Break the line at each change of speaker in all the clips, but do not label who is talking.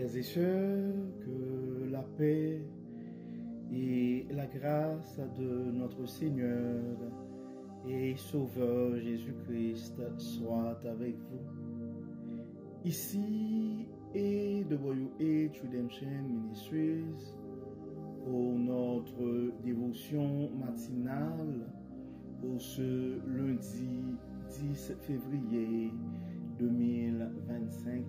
Frères et sœurs, que la paix et la grâce de notre Seigneur et Sauveur Jésus-Christ soient avec vous. Ici est WH Redemption Ministries pour notre dévotion matinale pour ce lundi 10 février 2025.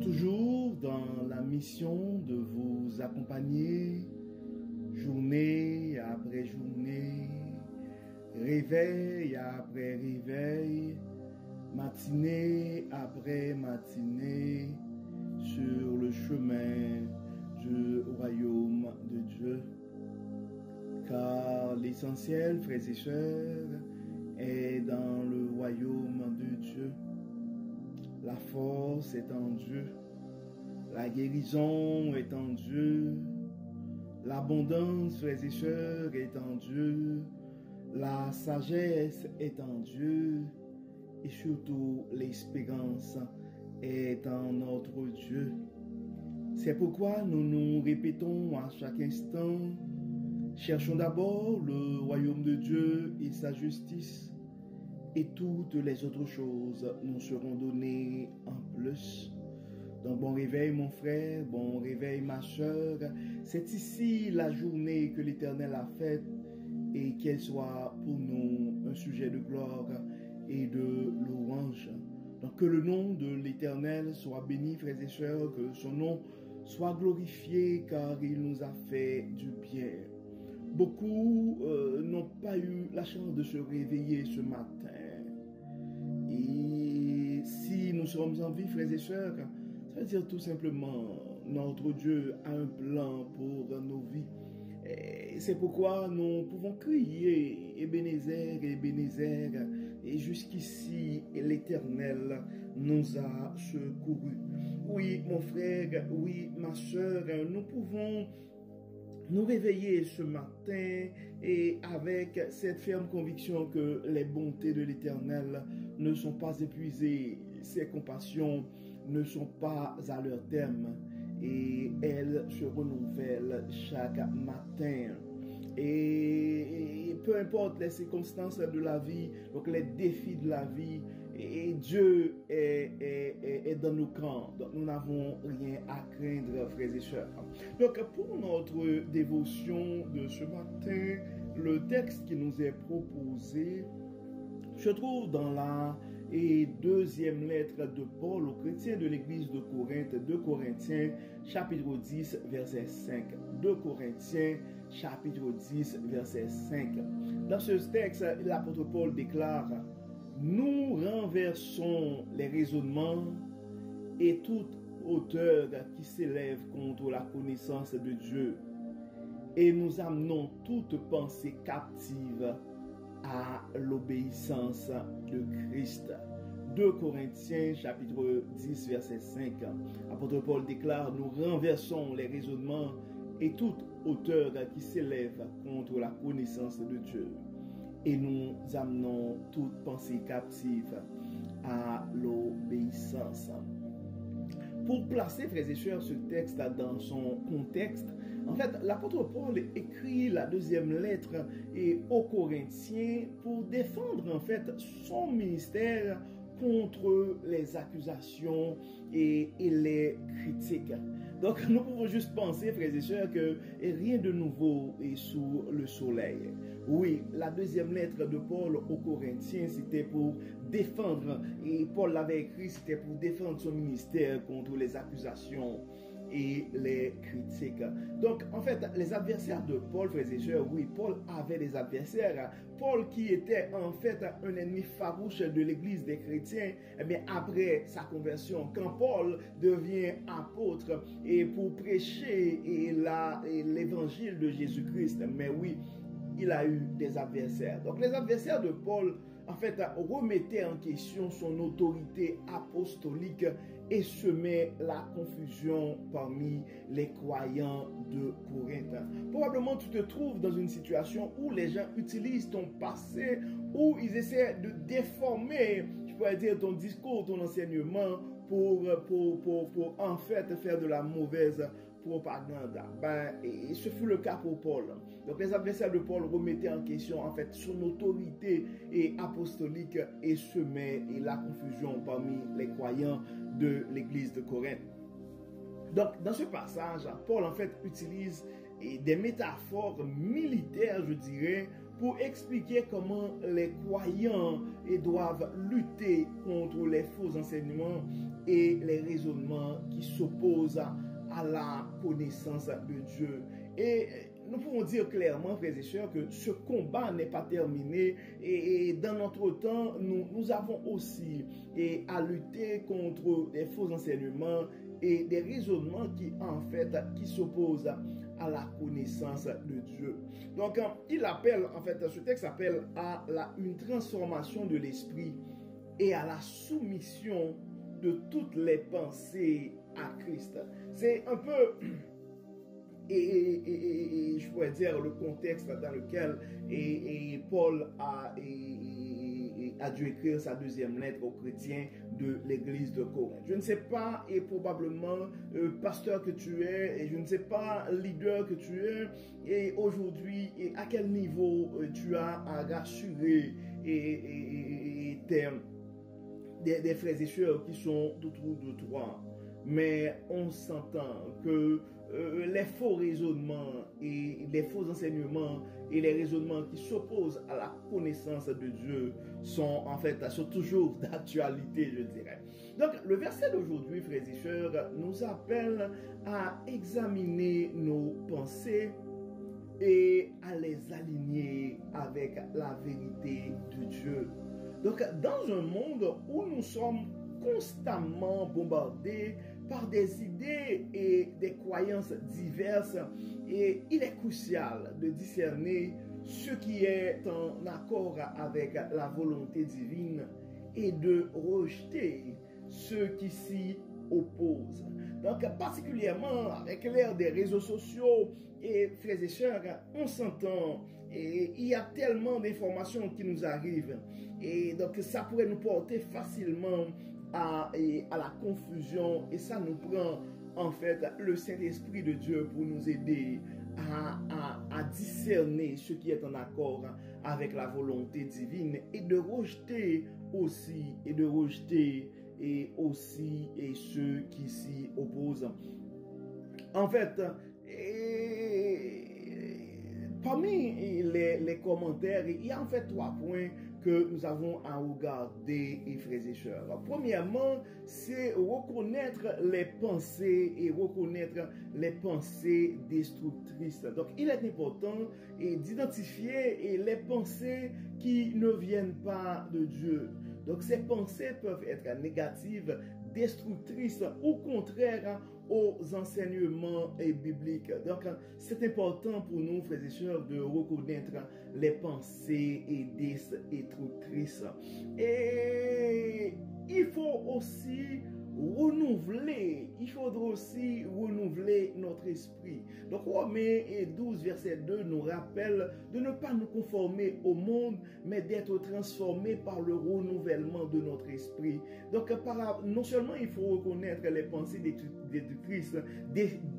Toujours dans la mission de vous accompagner journée après journée, réveil après réveil, matinée après matinée, sur le chemin du royaume de Dieu. Car l'essentiel, frères et sœurs, est dans le royaume de Dieu. La force est en Dieu, la guérison est en Dieu, l'abondance, frères et sœurs, est en Dieu, la sagesse est en Dieu, et surtout l'espérance est en notre Dieu. C'est pourquoi nous nous répétons à chaque instant, cherchons d'abord le royaume de Dieu et sa justice, et toutes les autres choses nous seront données en plus. Donc bon réveil mon frère, bon réveil ma soeur. C'est ici la journée que l'Éternel a faite et qu'elle soit pour nous un sujet de gloire et de louange. Donc que le nom de l'Éternel soit béni, frères et sœurs, que son nom soit glorifié car il nous a fait du bien. Beaucoup n'ont pas eu la chance de se réveiller ce matin. Et si nous sommes en vie, frères et sœurs, ça veut dire tout simplement notre Dieu a un plan pour nos vies. C'est pourquoi nous pouvons crier Ebenezer, Ebenezer, et jusqu'ici l'Éternel nous a secourus. Oui, mon frère, oui, ma sœur, nous pouvons nous réveiller ce matin et avec cette ferme conviction que les bontés de l'Éternel ne sont pas épuisées, ses compassions ne sont pas à leur terme et elles se renouvellent chaque matin. Et peu importe les circonstances de la vie, donc les défis de la vie, et Dieu est dans nos camps. Donc nous n'avons rien à craindre, frères et sœurs. Donc pour notre dévotion de ce matin, le texte qui nous est proposé se trouve dans la deuxième lettre de Paul aux chrétiens de l'église de Corinthe, 2 Corinthiens chapitre 10 verset 5. 2 Corinthiens chapitre 10 verset 5. Dans ce texte, l'apôtre Paul déclare: nous renversons les raisonnements et toute hauteur qui s'élève contre la connaissance de Dieu et nous amenons toute pensée captive à l'obéissance de Christ. 2 Corinthiens chapitre 10 verset 5. Apôtre Paul déclare: nous renversons les raisonnements et toute hauteur qui s'élève contre la connaissance de Dieu et nous amenons toute pensée captive à l'obéissance. Pour placer, frères et sœurs, ce texte dans son contexte, en fait, l'apôtre Paul écrit la deuxième lettre aux Corinthiens pour défendre en fait son ministère contre les accusations et les critiques. Donc nous pouvons juste penser, frères et sœurs, que rien de nouveau est sous le soleil. Oui, la deuxième lettre de Paul aux Corinthiens, c'était pour défendre, et Paul l'avait écrit, c'était pour défendre son ministère contre les accusations et les critiques. Donc, en fait, les adversaires de Paul, frères et sœurs, oui, Paul avait des adversaires. Paul, qui était en fait un ennemi farouche de l'église des chrétiens, eh bien, après sa conversion, quand Paul devient apôtre et pour prêcher l'évangile de Jésus-Christ, mais oui, il a eu des adversaires. Donc, les adversaires de Paul, en fait, remettaient en question son autorité apostolique et semait la confusion parmi les croyants de Corinthe. Probablement, tu te trouves dans une situation où les gens utilisent ton passé, où ils essaient de déformer, je pourrais dire, ton discours, ton enseignement, pour en fait faire de la mauvaise propagande. Et ce fut le cas pour Paul. Donc les adversaires de Paul remettaient en question en fait son autorité et apostolique et semaient la confusion parmi les croyants de l'église de Corinthe. Donc dans ce passage, Paul en fait utilise des métaphores militaires, je dirais, pour expliquer comment les croyants doivent lutter contre les faux enseignements et les raisonnements qui s'opposent à la connaissance de Dieu. Et nous pouvons dire clairement, frères et sœurs, que ce combat n'est pas terminé et dans notre temps, nous avons aussi à lutter contre des faux enseignements et des raisonnements qui s'opposent à la connaissance de Dieu. Donc, ce texte appelle à une transformation de l'esprit et à la soumission de toutes les pensées à Christ. C'est un peu, je pourrais dire, le contexte dans lequel Paul a dû écrire sa deuxième lettre aux chrétiens de l'église de Corinthe. Je ne sais pas, et probablement pasteur que tu es, et je ne sais pas leader que tu es, et aujourd'hui, et à quel niveau tu as à rassurer des frères et sœurs qui sont autour de toi. Mais on s'entend que les faux raisonnements et les faux enseignements et les raisonnements qui s'opposent à la connaissance de Dieu sont toujours d'actualité, je dirais. Donc, le verset d'aujourd'hui, frères et sœurs, nous appelle à examiner nos pensées et à les aligner avec la vérité de Dieu. Donc, dans un monde où nous sommes constamment bombardés par des idées et des croyances diverses, et il est crucial de discerner ce qui est en accord avec la volonté divine et de rejeter ce qui s'y oppose. Donc, particulièrement avec l'ère des réseaux sociaux, et frères et sœurs, on s'entend, et il y a tellement d'informations qui nous arrivent, et donc ça pourrait nous porter facilement à la confusion, et ça nous prend en fait le Saint-Esprit de Dieu pour nous aider à discerner ce qui est en accord avec la volonté divine et de rejeter aussi ceux qui s'y opposent. En fait, parmi les commentaires, il y a en fait 3 points que nous avons à regarder, frères et sœurs. Premièrement, c'est reconnaître les pensées et reconnaître les pensées destructrices. Donc, il est important d'identifier les pensées qui ne viennent pas de Dieu. Donc, ces pensées peuvent être négatives, destructrices, au contraire aux enseignements bibliques. Donc, c'est important pour nous, frères et sœurs, de reconnaître les pensées destructrices. Et il faudra aussi renouveler notre esprit. Donc, Romains 12, verset 2 nous rappelle de ne pas nous conformer au monde, mais d'être transformés par le renouvellement de notre esprit. Donc, non seulement il faut reconnaître les pensées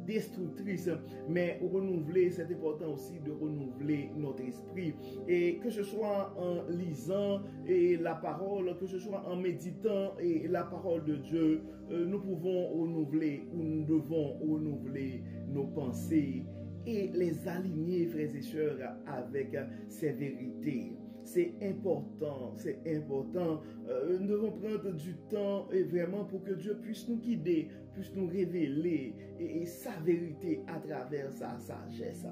destructrices, mais renouveler, c'est important aussi de renouveler notre esprit. Et que ce soit en lisant la parole, que ce soit en méditant la parole de Dieu, nous devons renouveler nos pensées et les aligner, frères et sœurs, avec ces vérités. C'est important. Nous devons prendre du temps et vraiment pour que Dieu puisse nous guider, puisse nous révéler sa vérité à travers sa sagesse.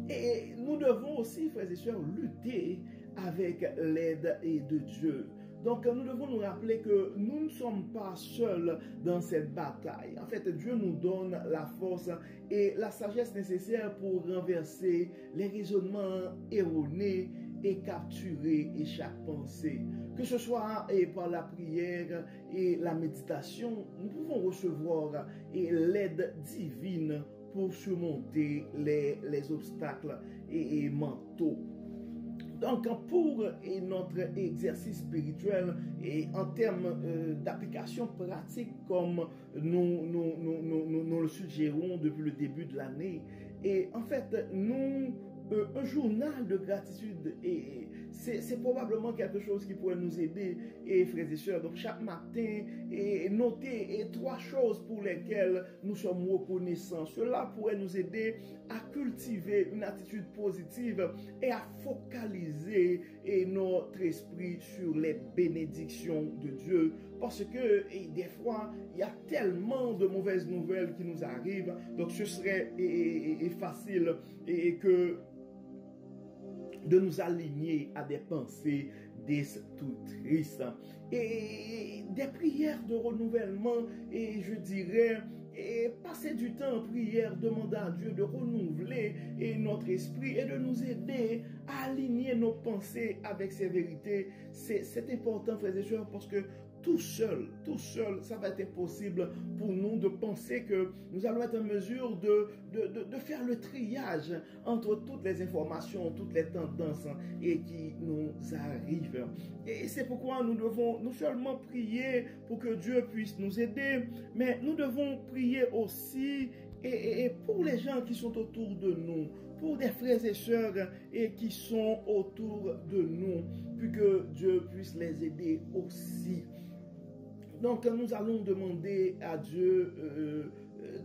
Et nous devons aussi, frères et sœurs, lutter avec l'aide de Dieu. Donc, nous devons nous rappeler que nous ne sommes pas seuls dans cette bataille. En fait, Dieu nous donne la force et la sagesse nécessaire pour renverser les raisonnements erronés et capturer chaque pensée. Que ce soit par la prière et la méditation, nous pouvons recevoir l'aide divine pour surmonter les obstacles mentaux. Donc, pour notre exercice spirituel et en termes d'application pratique, comme nous le suggérons depuis le début de l'année, et en fait, un journal de gratitude, et c'est probablement quelque chose qui pourrait nous aider, et frères et sœurs. Donc chaque matin, et noter 3 choses pour lesquelles nous sommes reconnaissants. Cela pourrait nous aider à cultiver une attitude positive et à focaliser notre esprit sur les bénédictions de Dieu. Parce que des fois, il y a tellement de mauvaises nouvelles qui nous arrivent. Donc ce serait facile de nous aligner à des pensées destructrices. Et des prières de renouvellement, et je dirais, et passer du temps en prière, demander à Dieu de renouveler notre esprit et de nous aider à aligner nos pensées avec ses vérités. C'est important, frères et sœurs, parce que tout seul, ça va être impossible pour nous de penser que nous allons être en mesure de faire le triage entre toutes les informations, toutes les tendances et qui nous arrivent. Et c'est pourquoi nous devons non seulement prier pour que Dieu puisse nous aider, mais nous devons prier aussi et pour les gens qui sont autour de nous, pour des frères et sœurs et qui sont autour de nous, puis que Dieu puisse les aider aussi. Donc, nous allons demander à Dieu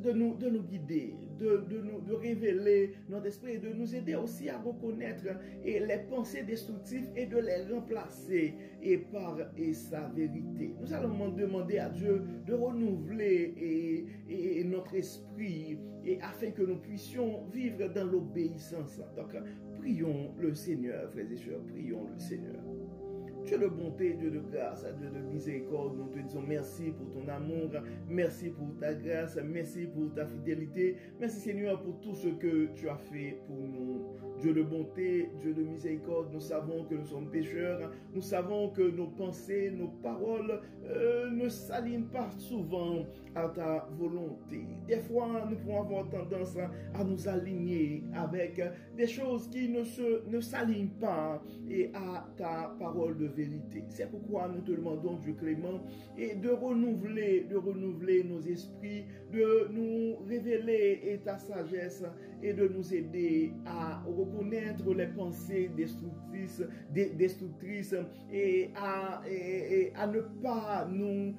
de nous guider, de révéler notre esprit et de nous aider aussi à reconnaître les pensées destructives et de les remplacer par sa vérité. Nous allons demander à Dieu de renouveler notre esprit afin que nous puissions vivre dans l'obéissance. Donc, prions le Seigneur, frères et sœurs, prions le Seigneur. Dieu de bonté, Dieu de grâce, Dieu de miséricorde, nous te disons merci pour ton amour, merci pour ta grâce, merci pour ta fidélité, merci Seigneur pour tout ce que tu as fait pour nous. Dieu de bonté, Dieu de miséricorde, nous savons que nous sommes pécheurs, nous savons que nos pensées, nos paroles ne s'alignent pas souvent à ta volonté. Des fois, nous pouvons avoir tendance à nous aligner avec des choses qui ne s'alignent pas à ta parole de vérité. C'est pourquoi nous te demandons, Dieu clément, et de renouveler nos esprits, de nous révéler ta sagesse et de nous aider à reconnaître les pensées destructrices et à ne pas nous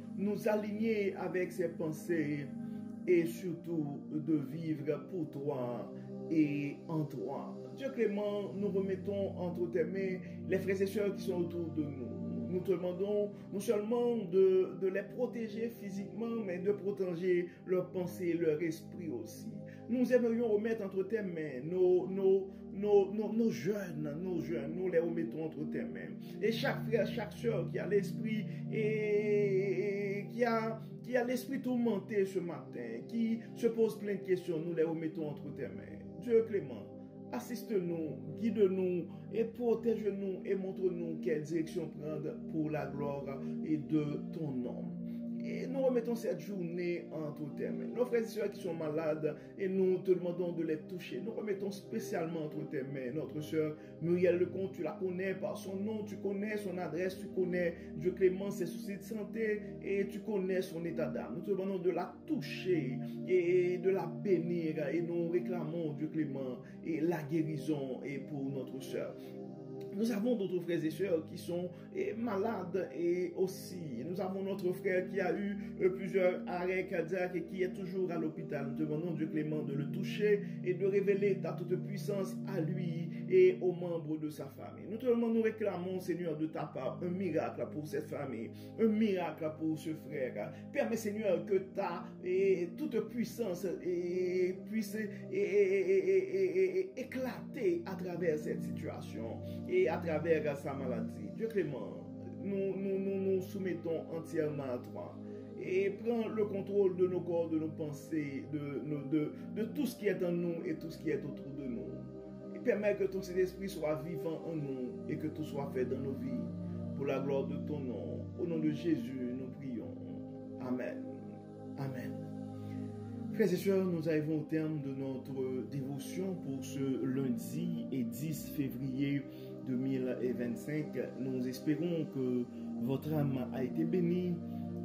aligner avec ces pensées et surtout de vivre pour toi et en toi. Dieu clément, nous remettons entre tes mains les frères et sœurs qui sont autour de nous. Nous te demandons non seulement de les protéger physiquement, mais de protéger leurs pensées, leur esprit aussi. Nous aimerions remettre entre tes mains nos jeunes, nous les remettons entre tes mains. Et chaque frère, chaque sœur qui a l'esprit et qui a l'esprit tourmenté ce matin, qui se pose plein de questions, nous les remettons entre tes mains. Dieu clément, assiste-nous, guide-nous et protège-nous et montre-nous quelle direction prendre pour la gloire et de ton nom. Et nous remettons cette journée entre tes mains. Nos frères et sœurs qui sont malades, et nous te demandons de les toucher. Nous remettons spécialement entre tes mains notre sœur Muriel Lecomte. Tu la connais par son nom, tu connais son adresse, tu connais, Dieu clément, ses soucis de santé, et tu connais son état d'âme. Nous te demandons de la toucher et de la bénir, et nous réclamons, Dieu clément, et la guérison et pour notre sœur. Nous avons d'autres frères et sœurs qui sont malades et aussi nous avons notre frère qui a eu plusieurs arrêts cardiaques et qui est toujours à l'hôpital. Nous demandons Dieu clément de le toucher et de révéler ta toute puissance à lui et aux membres de sa famille. Nous réclamons Seigneur de ta part un miracle pour cette famille, un miracle pour ce frère. Permets Seigneur que ta toute puissance puisse éclater à travers cette situation et à travers sa maladie. Dieu clément, nous soumettons entièrement à toi. Et prends le contrôle de nos corps, de nos pensées, de tout ce qui est en nous et tout ce qui est autour de nous. Et permets que ton Saint-Esprit soit vivant en nous et que tout soit fait dans nos vies. Pour la gloire de ton nom. Au nom de Jésus, nous prions. Amen. Amen. Frères et sœurs, nous arrivons au terme de notre dévotion pour ce lundi et 10 février 2025. Nous espérons que votre âme a été bénie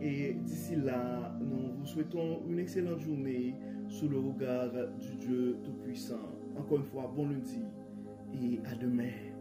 et d'ici là, nous vous souhaitons une excellente journée sous le regard du Dieu Tout-Puissant. Encore une fois, bon lundi et à demain.